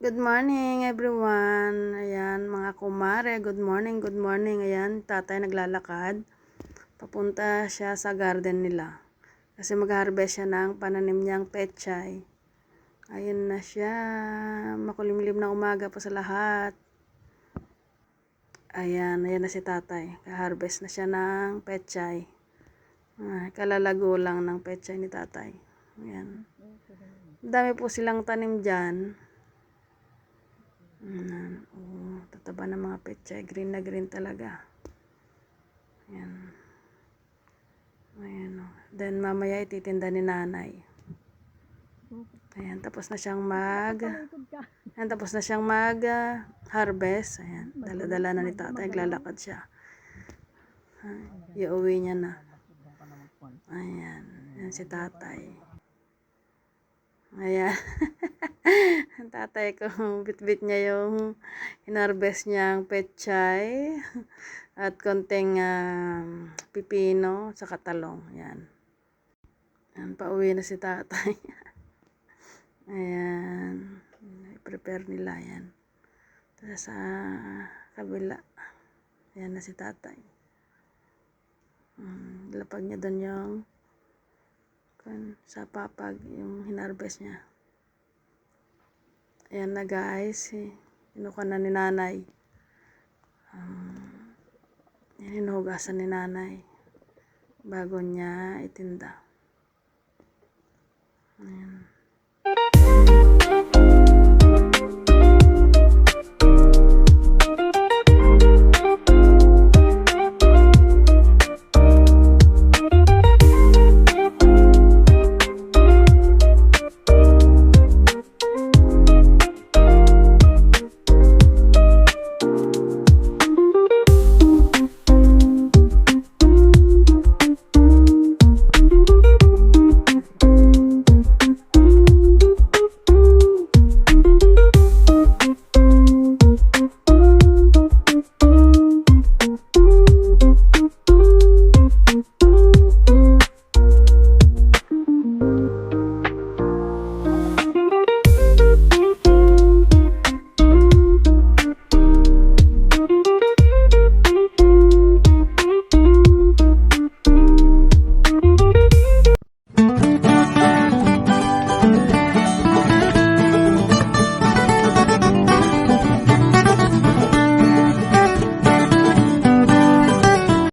Good morning everyone. Ayan, mga kumare. Good morning, good morning. Ayan, tatay naglalakad. Papunta siya sa garden nila. Kasi mag-harvest siya ng pananim niyang pechay. Ayan na siya. Makulimlim na umaga pa sa lahat. Ayan na si tatay. Ka-harvest na siya ng pechay. Kalalago lang ng pechay ni tatay. Ayan. Dami po silang tanim dyan. Tataba ng mga pechay. Green na green talaga. Ayan. Ayan o. Then mamaya ititinda ni nanay. Ayan. Tapos na siyang harvest. Ayan. Dala-dala na ni tatay. Naglalakad siya. Iuwi niya na. Ayan. Ayan si tatay. Ayan. Ang tatay ko, bit-bit niya yung hinarvest niyang pechay at konting pipino sa talong. Ayan. Ayan, pauwi na si tatay. Ayan. I-prepare nila yan. Tapos sa kabila. Ayan na si tatay. Lapag niya doon yung sa papag yung hinarvest niya. Ayan na guys. Kinuha na ni nanay. Yan, hinugasan ni nanay bago niya itinda. Ayan.